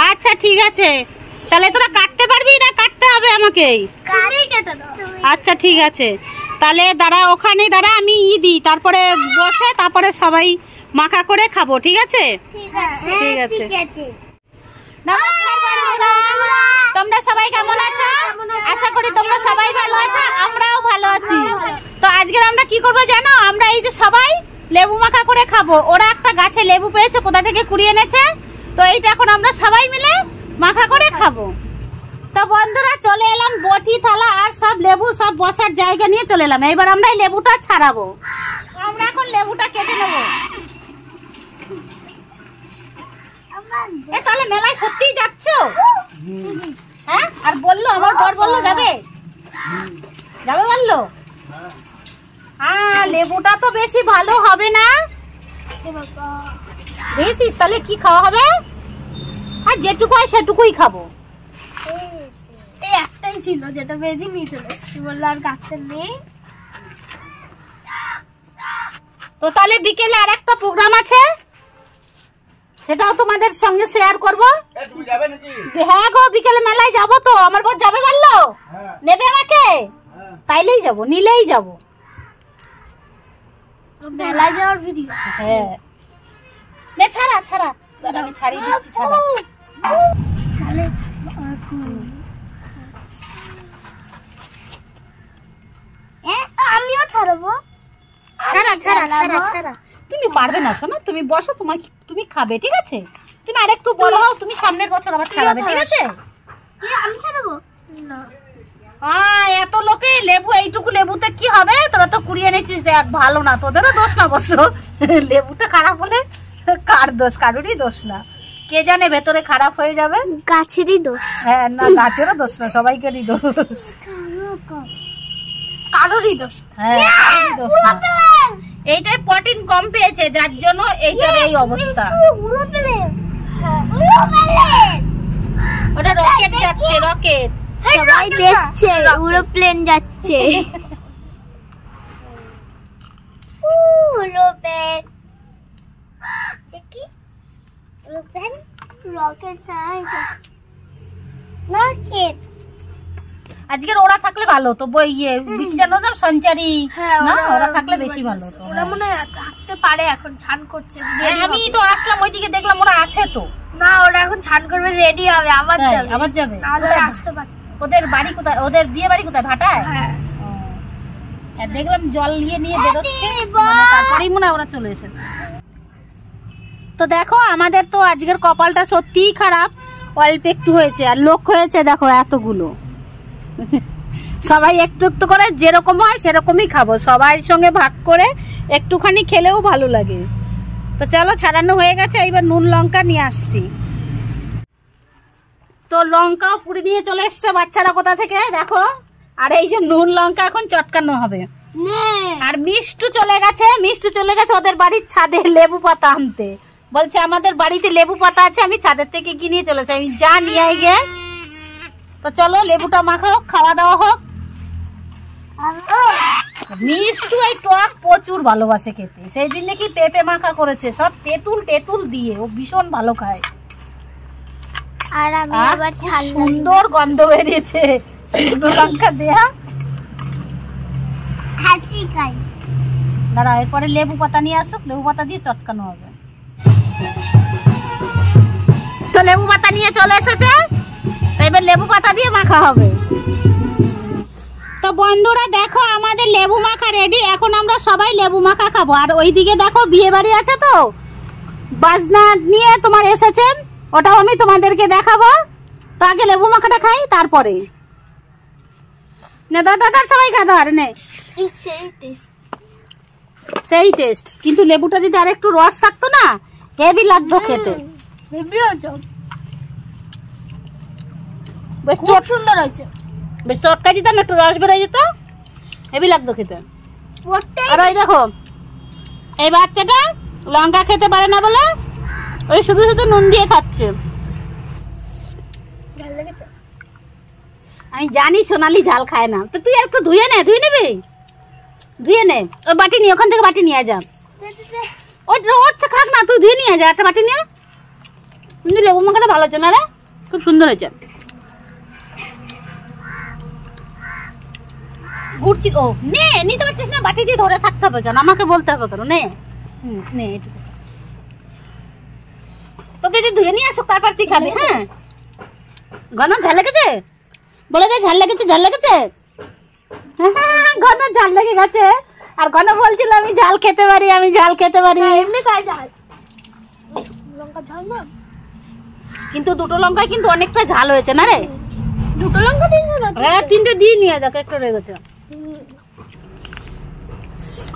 আচ্ছা ঠিক আছে, তাহলে তোরা কাটতে পারবি না কাটতে হবে আমাকে? আচ্ছা ঠিক আছে, তাহলে দাঁড়া ওখানে দাঁড়া, আমি দিই, তারপরে বসে তারপরে সবাই মাখা করে খাবো। ঠিক আছে ঠিক আছে। নমস্কার বন্ধুরা, তোমরা সবাই কেমন আছো? আশা করি তোমরা সবাই ভালো আছো, আমরাও ভালো আছি। তো আজকে আমরা কি করবো জানো? আমরা এই যে সবাই লেবু মাখা করে খাবো। ওরা একটা গাছে লেবু পেয়েছে, কোথা থেকে কুড়িয়ে এনেছে, তো এইটা এখন আমরা সবাই মিলে মাখা করে খাবো। তো বন্ধুরা চলে এলাম বটি থালা আর সব লেবু সব বসার জায়গা নিয়ে চলে এলাম। এবার আমরা এই লেবুটা ছাড়াবো। আমরা এখন লেবুটা কেটে নেবো। তাহলে মেলায় সত্যিই যাচ্ছ? হ্যাঁ, আর বললো আমার বর বললো যাবে যাবে বললো। লেবুটা তো বেশি ভালো হবে না, দেখেছিস? তাহলে কি খাওয়া হবে? আর যেটুকু হয় সেটুকুই খাবো। এই একটাই ছিল যেটা ভেজে নিয়ে চলে এসেছি, বললো আর গাছের নেই। তো তাহলে বিকেলে আর একটা প্রোগ্রাম আছে, সেটাও তোমাদের সঙ্গে শেয়ার করবো। হ্যাঁ গো, বিকেলে মেলায় যাবো তো। আমার বর যাবে বললো, নেবে আমাকে? তাইলেই যাবো, নিলেই যাবো। মেলায় যাওয়ার ভিডিও? হ্যাঁ, নে ছাড়া ছাড়া, আমি ছাড়িয়ে দিচ্ছি। ছাড়া আমিও ছাড়াবো। ছাড়া ছাড়া ছাড়া ছাড়া, তুমি পারবে না শোনো, তুমি বসো, তুমি খাবে। ঠিক আছে, তুমি আরেকটু বড় হও, তুমি সামনের বছর আবার ছাড়াবে। ঠিক আছে? আমি ছাড়াবো না। এত লোকে লেবু, এইটুকু লেবুতে কি হবে? তোরা তো কুড়িয়ে এনেছিস, দেখ ভালো না, তোদেরও দোষ না অবশ্য। লেবুটা খারাপ হলে কার দোষ? কারোরই দোষ না। কে জানে ভেতরে খারাপ হয়ে যাবে, গাছেরই দোষ। হ্যাঁ না, গাছেরও দোষ না, সবাইকারই দোষ, কারোরই দোষ। হ্যাঁ দোষ না। এইটাই প্রোটিন কম পেয়েছে, যার জন্য এইটার এই অবস্থা। ওটা রকেট যাচ্ছে, রকেট। সবাই দেখছে এরোপ্লেন যাচ্ছে। রকেট দেখি, রকেট রকেট রকেট। আজকের ওরা থাকলে ভালো হতো, সঞ্চারী না, ওরা থাকলে বেশি ভালো হতো। ওরা মনে হয় থাকতে পারে, এখন ছান করছে। আমি তো আসলাম ওইদিকে, দেখলাম ওরা আছে তো। না, ওরা এখন ছান করবে, রেডি হবে, আবার যাবে। আবার যাবে, নাহলে আসতে পারত। ওদের বাড়ি কোথায়? ওদের বিয়ে বাড়ি কোথায়? ভাটায়। হ্যাঁ, দেখলাম জল নিয়ে বেরোচ্ছে, তারপরেই মনে হয় ওরা চলে এসেছে। তো দেখো, আমাদের তো আজকের কপালটা সত্যিই খারাপ। অল্প একটু হয়েছে, আর লোক হয়েছে দেখো এতগুলো। সবাই একটু একটু করে যেরকম হয় সেরকমই খাবো, সবার সঙ্গে ভাগ করে একটুখানি খেলেও ভালো লাগে। তো চলো, ছাড়ানো হয়ে গেছে, এবার নুন লঙ্কা নিয়ে আসছি। তো লঙ্কাও পুড়ে নিয়ে চলে এসছে বাচ্চারা কোথা থেকে দেখো। আর এই যে নুন লঙ্কা এখন চটকানো হবে। আর মিষ্টু চলে গেছে ওদের বাড়ির ছাদে লেবু পাতা আনতে। বলছে আমাদের বাড়িতে লেবু পাতা আছে, আমি ছাদের থেকে কিনে চলেছি। আমি যা নিয়ে গে। তো চলো, লেবুটা মাখাও, খাওয়া দাওয়া হোক। মিষ্টু এই টক প্রচুর ভালোবাসে খেতে, সেই দিন নাকি পেঁপে মাখা করেছে, সব তেঁতুল দিয়ে। ও ভীষণ ভালো খায়। আর আমি আবার সুন্দর গন্ধ বেরিয়েছে শুকনো লঙ্কা দেয়া। দাঁড়া, এরপরে লেবু পাতা নিয়ে আসুক, লেবু পাতা দিয়ে চটকানো হবে। তো লেবু পাতা নিয়ে চলে এসেছে, এবার লেবু পাতা দিয়ে মাখা হবে। তো বন্ধুরা দেখো, আমাদের লেবু মাখা রেডি। এখন আমরা সবাই লেবু মাখা খাবো। আর ওইদিকে দেখো বিয়ে বাড়ি আছে, তো বাজনা নিয়ে তোমার এসেছে, ওটাও আমি তোমাদেরকে দেখাবো। তো আগে লেবু মাখাটা খাই, তারপরে না দাদা সবাই খাওয়া আর নে। সেই টেস্ট, কিন্তু লেবুটা যদি আর একটু রস থাকতো না, হেভি লাগতো খেতে। বেশ সুন্দর হয়েছে, বেশ চটকা দিতাম, একটু রস বেরোয় যেত, হেভি লাগতো খেতে। আর ওই দেখো, এই বাচ্চাটা লঙ্কা খেতে পারে না বলে ওই শুধু শুধু নুন দিয়ে খাচ্ছে। আমি জানি সোনালি ঝাল খায় না, তো তুই একটু ধুয়ে নে, ধুয়ে নেবি, ধুয়ে নে, ওই বাটি নিয়ে ওখান থেকে বাটি নিয়ে যা। ওই হচ্ছে খাক না, তুই ধুয়ে নিয়ে যা একটা বাটি নিয়ে। কিন্তু লেবু মাখাটা ভালো হচ্ছে না রে, খুব সুন্দর হয়েছে। ঘুরছি ও, নে নিতে পারছিস না, বাটি দিয়ে ধরে থাকতে হবে কেন, আমাকে বলতে হবে কেন, নে নে এটুকু তো দিদি ধুয়ে নিয়ে আসো, তারপর তুই খাবি। হ্যাঁ ঘন ঝাল লেগেছে, বলে দে ঝাল লেগেছে, ঝাল লেগেছে। হ্যাঁ ঘন ঝাল লেগে গেছে, আর ঘন বলছিল আমি ঝাল খেতে পারি, আমি ঝাল খেতে পারি। এমনি খাই ঝাল, লঙ্কা ঝাল না, কিন্তু দুটো লঙ্কায় কিন্তু অনেকটা ঝাল হয়েছে না রে। দুটো লঙ্কা দিয়েছো না? হ্যাঁ 3টে দিয়ে নিয়ে দেখো, একটু রেগেছে।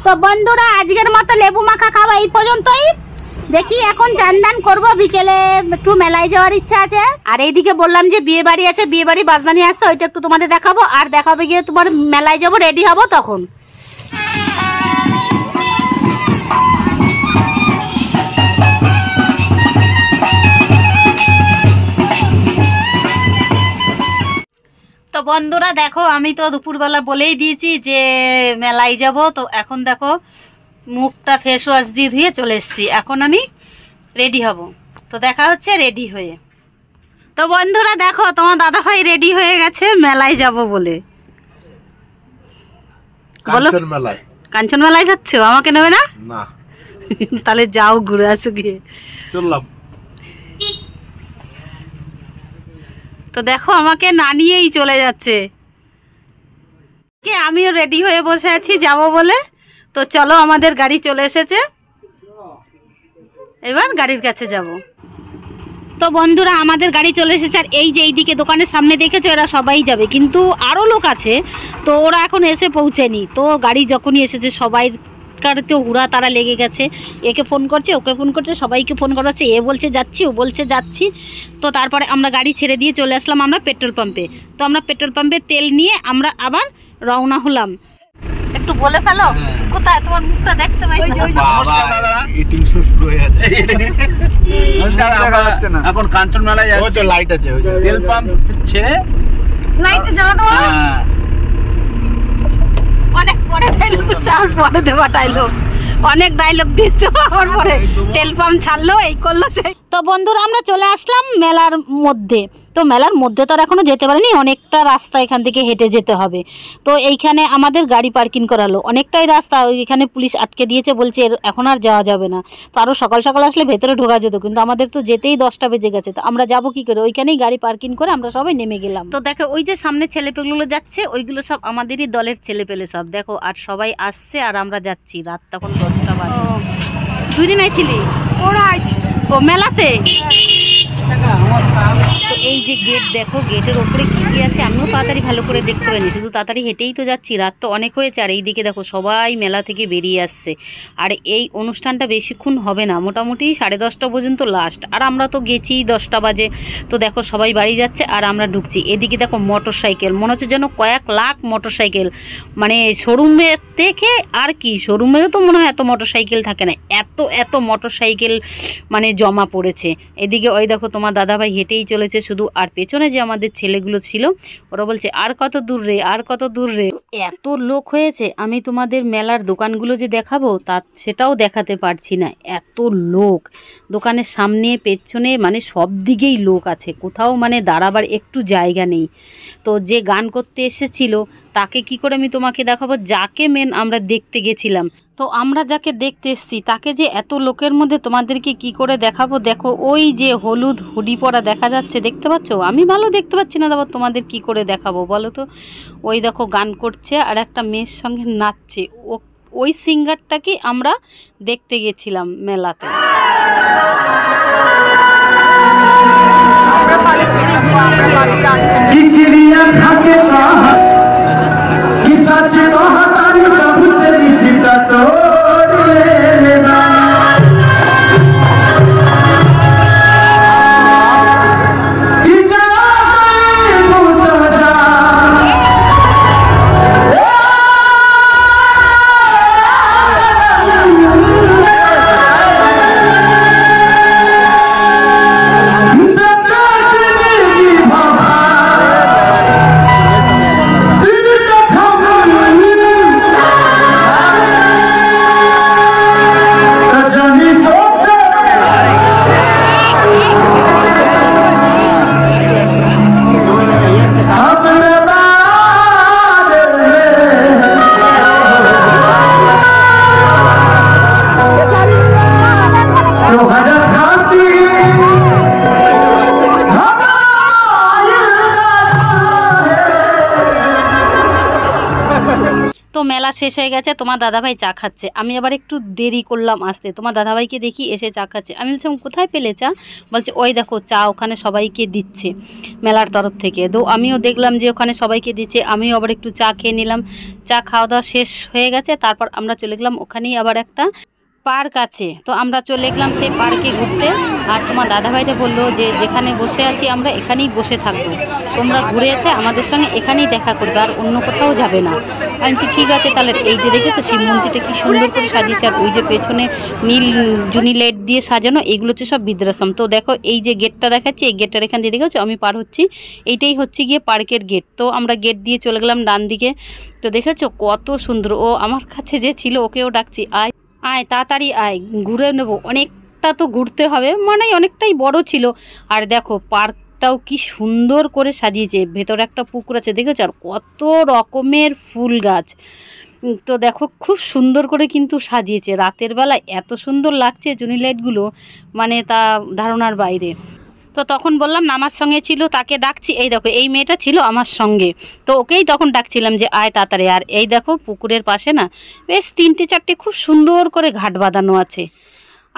তো বন্ধুরা আজকের মতো লেবু মাখা খাওয়া এই পর্যন্তই। দেখি এখন চান দান করবো, বিকেলে একটু মেলায় যাওয়ার ইচ্ছা আছে। আর এইদিকে বললাম যে বিয়ে বাড়ি আছে, বিয়ে বাড়ি বাজনা নিয়ে আসছে, ওইটা একটু তোমাদের দেখাবো। আর দেখাবে গিয়ে তোমার মেলায় যাবো, রেডি হবো তখন। তো বন্ধুরা দেখো, আমি তো দুপুরবেলা বলেই দিয়েছি যে মেলায় যাব। তো এখন দেখো মুখটা ফেস ওয়াশ দিয়ে ধুয়ে চলে এসেছি, এখন আমি রেডি হব। তো দেখা হচ্ছে রেডি হয়ে। তো বন্ধুরা দেখো, তোমার দাদা ভাই রেডি হয়ে গেছে মেলায় যাব বলে। বলো, কাঞ্চন মেলায় যাচ্ছ, আমাকে নেবে না? না তাহলে যাও ঘুরে আসো গিয়ে। চললাম। তো দেখো আমাকে না নিয়েই চলে যাচ্ছে, আমিও রেডি হয়ে বসে আছি যাব বলে। তো চলো, আমাদের গাড়ি চলে এসেছে, এবার গাড়ির কাছে যাব। তো বন্ধুরা আমাদের গাড়ি চলে এসেছে, আর এই যে এইদিকে দোকানের সামনে দেখেছো এরা সবাই যাবে, কিন্তু আরও লোক আছে, তো ওরা এখন এসে পৌঁছেনি। তো গাড়ি যখনই এসেছে সবাই কারতে হুড়া তারা লেগে গেছে, একে ফোন করছে, ওকে ফোন করছে, সবাইকে ফোন করাচ্ছে, এ বলছে যাচ্ছি, ও বলছে যাচ্ছি। তো তারপরে আমরা গাড়ি ছেড়ে দিয়ে চলে আসলাম আমরা পেট্রোল পাম্পে। তো আমরা পেট্রোল পাম্পে তেল নিয়ে আমরা আবার রওনা হলাম। একটু বলে ফেলো কোথায়, তোমার মুখটা দেখতে পাই না। এখন কাঞ্চন মেলায় যাচ্ছি, লাইট আছে, তেল পাম্প ছেড়ে লাইট জ্বালা দেওয়া, অনেক পরে ডায়লগ, চার পরে দেওয়া ডায়লগ, অনেক ডায়লগ দিচ্ছ, আমার পরে তেল পাম্প ছাড়লো, এই করলো। তো বন্ধুরা আমরা চলে আসলাম মেলার মধ্যে। তো মেলার মধ্যে তো আর এখনো যেতে পারিনি, অনেকটা রাস্তা এখান থেকে হেঁটে যেতে হবে। তো এইখানে আমাদের গাড়ি পার্কিং করালো, অনেকটাই রাস্তা, ওইখানে পুলিশ আটকে দিয়েছে, বলছে এখন আর যাওয়া যাবে না। তো আরও সকাল সকাল আসলে ভেতরে ঢোকা যেত, কিন্তু আমাদের তো যেতেই 10টা বেজে গেছে। তো আমরা যাবো কি করে, ওইখানেই গাড়ি পার্কিং করে আমরা সবাই নেমে গেলাম। তো দেখো ওই যে সামনে ছেলেপেলেগুলো যাচ্ছে, ওইগুলো সব আমাদেরই দলের ছেলেপেলে সব, দেখো। আর সবাই আসছে আর আমরা যাচ্ছি, রাত তখন 10টা বাজে। দুই দিন আইছিলি ও মেলাতে? তো এই যে গেট দেখো, গেটের ওপরে কি কি আছে আমিও তাড়াতাড়ি ভালো করে দেখতে পাইনি, শুধু তাড়াতাড়ি হেঁটেই তো যাচ্ছি, রাত তো অনেক হয়েছে। আর এই দিকে দেখো সবাই মেলা থেকে বেরিয়ে আসছে, আর এই অনুষ্ঠানটা বেশিক্ষণ হবে না, মোটামুটি 10:30 পর্যন্ত লাস্ট। আর আমরা তো গেছি 10টা বাজে। তো দেখো সবাই বাড়ি যাচ্ছে আর আমরা ঢুকছি। এদিকে দেখো মোটর সাইকেল, মনে হচ্ছে যেন কয়েক লাখ মোটর সাইকেল, মানে শোরুমের থেকে আর কি, শোরুমেও তো মনে হয় এত মোটর সাইকেল থাকে না, এত এত মোটর সাইকেল মানে জমা পড়েছে। এদিকে ওই দেখো তোমার দাদাভাই হেঁটেই চলেছে শুধু, আর পেছনে যে আমাদের ছেলেগুলো ছিল ওরা বলছে আর কত দূর রে, আর কত দূর রে। এত লোক হয়েছে, আমি তোমাদের মেলার দোকানগুলো যে দেখাবো তা সেটাও দেখাতে পারছি না, এত লোক দোকানের সামনে পেছনে, মানে সব দিকেই লোক আছে, কোথাও মানে দাঁড়াবার একটু জায়গা নেই। তো যে গান করতে এসেছিল তাকে কি করে আমি তোমাকে দেখাবো, যাকে মেন আমরা দেখতে গেছিলাম। তো আমরা যাকে দেখতে এসেছি তাকে যে এত লোকের মধ্যে তোমাদেরকে কি করে দেখাবো। দেখো ওই যে হলুদ হুডি পরা দেখা যাচ্ছে, দেখতে পাচ্ছ? আমি ভালো দেখতে পাচ্ছি না, তারপর তোমাদের কি করে দেখাবো বলো তো। ওই দেখো গান করছে আর একটা মেয়ের সঙ্গে নাচছে, ওই সিঙ্গারটাকে আমরা দেখতে গেছিলাম মেলাতে। শেষ হয়ে গেছে, তোমার দাদাভাই চা খাচ্ছে। আমি আবার একটু দেরি করলাম আসতে, তোমার দাদাভাইকে দেখি এসে চা খাচ্ছে। আমি বলছিলাম কোথায় পেলে চা? বলছে ওই দেখো চা ওখানে সবাইকে দিচ্ছে মেলার তরফ থেকে। তো আমিও দেখলাম যে ওখানে সবাইকে দিচ্ছে, আমিও আবার একটু চা খেয়ে নিলাম। চা খাওয়া দাওয়া শেষ হয়ে গেছে, তারপর আমরা চলে গেলাম ওখানেই আবার একটা পার্ক আছে, তো আমরা চলে গেলাম সেই পার্কে ঘুরতে। আর তোমার দাদাভাইটা বললো যে যেখানে বসে আছি আমরা এখানেই বসে থাকবো, তোমরা ঘুরে এসে আমাদের সঙ্গে এখানেই দেখা করবে, আর অন্য কোথাও যাবে না। আমি বলছি ঠিক আছে তাহলে। এই যে দেখেছো শিব মন্দিরটা কি সুন্দর করে সাজিয়েছে, আর ওই যে পেছনে নীল জুনি লাইট দিয়ে সাজানো, এইগুলো হচ্ছে সব বৃদ্ধাশ্রম। তো দেখো এই যে গেটটা দেখাচ্ছি, এই গেটটার এখান দিয়ে দেখেছো আমি পার হচ্ছি, এইটাই হচ্ছে গিয়ে পার্কের গেট। তো আমরা গেট দিয়ে চলে গেলাম ডান দিকে। তো দেখেছো কত সুন্দর। ও আমার কাছে যে ছিল ওকেও ডাকছি, আয় আয় তাড়াতাড়ি আয়, ঘুরে নেবো। অনেকটা তো ঘুরতে হবে, মানে অনেকটাই বড় ছিল। আর দেখো পার্কটাও কি সুন্দর করে সাজিয়েছে, ভেতরে একটা পুকুর আছে দেখেছো, আর কত রকমের ফুল গাছ। তো দেখো খুব সুন্দর করে কিন্তু সাজিয়েছে, রাতের বেলা এত সুন্দর লাগছে জুনি লাইটগুলো, মানে তা ধারণার বাইরে। তো তখন বললাম না আমার সঙ্গে ছিল, তাকে ডাকছি। এই দেখো এই মেয়েটা ছিল আমার সঙ্গে, তো ওকেই তখন ডাকছিলাম যে আয় তাড়াতাড়ি। আর এই দেখো পুকুরের পাশে না বেশ 3-4টে খুব সুন্দর করে ঘাট বাঁধানো আছে,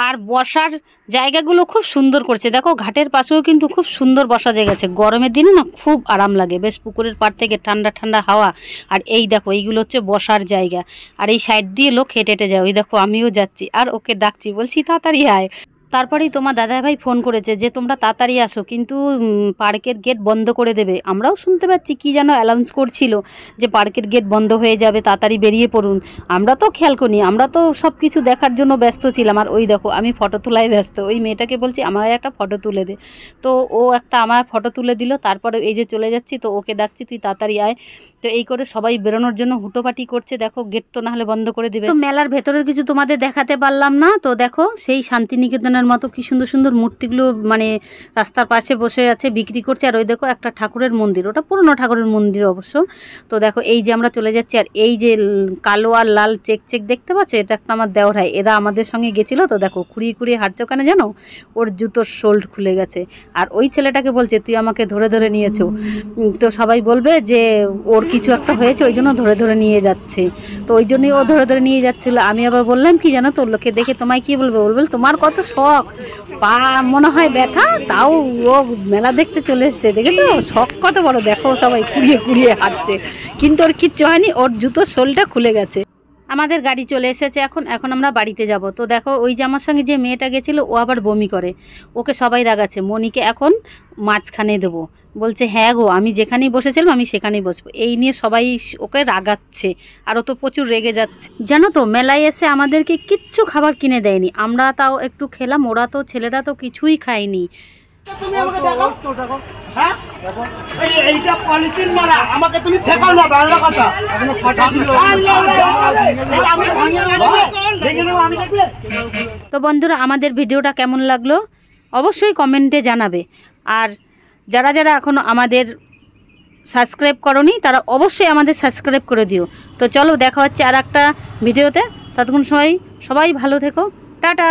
আর বসার জায়গাগুলো খুব সুন্দর করছে। দেখো ঘাটের পাশেও কিন্তু খুব সুন্দর বসা জায়গা আছে, গরমের দিনে না খুব আরাম লাগে, বেশ পুকুরের পাড় থেকে ঠান্ডা ঠান্ডা হাওয়া। আর এই দেখো এইগুলো হচ্ছে বসার জায়গা, আর এই সাইড দিয়ে লোক হেঁটে হেঁটে যায়। ওই দেখো আমিও যাচ্ছি আর ওকে ডাকছি, বলছি তাড়াতাড়ি আয়। তারপরেই তোমার দাদাভাই ফোন করেছে যে তোমরা তাড়াতাড়ি আসো, কিন্তু পার্কের গেট বন্ধ করে দেবে। আমরাও শুনতে পাচ্ছি কি যেন অ্যানাউন্স করছিল যে পার্কের গেট বন্ধ হয়ে যাবে, তাড়াতাড়ি বেরিয়ে পড়ুন। আমরা তো খেয়াল করিনি, আমরা তো সব কিছু দেখার জন্য ব্যস্ত ছিলাম। আর ওই দেখো আমি ফটো তোলায় ব্যস্ত, ওই মেয়েটাকে বলছি আমার একটা ফটো তুলে দে, তো ও একটা আমার ফটো তুলে দিল। তারপরে এই যে চলে যাচ্ছি, তো ওকে ডাকছি তুই তাড়াতাড়ি আয়। তো এই করে সবাই বেরোনোর জন্য হুটোপাটি করছে, দেখো গেট তো নাহলে বন্ধ করে দেবে। তো মেলার ভেতরের কিছু তোমাদের দেখাতে পারলাম না। তো দেখো সেই শান্তিনিকেতনের মতো কি সুন্দর সুন্দর মূর্তিগুলো মানে রাস্তার পাশে বসে আছে বিক্রি করছে। আর ওই দেখো একটা ঠাকুরের মন্দির, ওটা পুরনো ঠাকুরের মন্দির অবশ্য। তো দেখো এই যে আমরা চলে যাচ্ছি, আর এই যে কালো আর লাল চেক চেক দেখতে পাচ্ছ, এটা একটা আমার দেওর হয়, এরা আমাদের সঙ্গে গেছিলো। তো দেখো খুঁড়িয়ে খুঁড়িয়ে হাঁটছে ওখানে, জানো ওর জুতোর শোল্ড খুলে গেছে। আর ওই ছেলেটাকে বলছে তুই আমাকে ধরে ধরে নিয়েছো, তো সবাই বলবে যে ওর কিছু একটা হয়েছে ওই জন্য ধরে ধরে নিয়ে যাচ্ছে। তো ওই জন্যই ও ধরে ধরে নিয়ে যাচ্ছিলো। আমি আবার বললাম কি জানো তো, লোকে দেখে তোমায় কি বলবে, বলবে তোমার কত শখ, পা মনে হয় ব্যথা, তাও ও মেলা দেখতে চলে এসছে। দেখেছো শখ কত বড়, দেখো সবাই কুড়িয়ে কুড়িয়ে হাঁটছে, কিন্তু ওর কিচ্ছু হয়নি, ওর জুতোর সোলটা খুলে গেছে। আমাদের গাড়ি চলে এসেছে, এখন আমরা বাড়িতে যাব। তো দেখো ওই যে আমার সঙ্গে যে মেয়েটা গেছিলো ও আবার বমি করে, ওকে সবাই রাগাচ্ছে। মনিকে এখন মাঝখানে দেবো, বলছে হ্যাঁ গো আমি যেখানেই বসেছিলাম আমি সেখানেই বসবো, এই নিয়ে সবাই ওকে রাগাচ্ছে। আর ও তো প্রচুর রেগে যাচ্ছে। জানো তো মেলায় এসে আমাদেরকে কিচ্ছু খাবার কিনে দেয়নি, আমরা তাও একটু খেলাম, ওরা তো ছেলেরা তো কিছুই খায়নি। তুমি আমাকে দেখো তো দেখো, হ্যাঁ এইটা পলিথিন মারা, আমাকে তুমি শেখাও না বাংলা কথা। এখনো ফাটা ছিল আমি ভেঙে দেবো, আমি দেখবে। তো বন্ধুরা আমাদের ভিডিওটা কেমন লাগলো অবশ্যই কমেন্টে জানাবে। আর যারা যারা এখনো আমাদের সাবস্ক্রাইব করনি তারা অবশ্যই আমাদের সাবস্ক্রাইব করে দিও। তো চলো দেখা হচ্ছে আর একটা ভিডিওতে, ততক্ষণ সবাই ভালো থেকো, টাটা।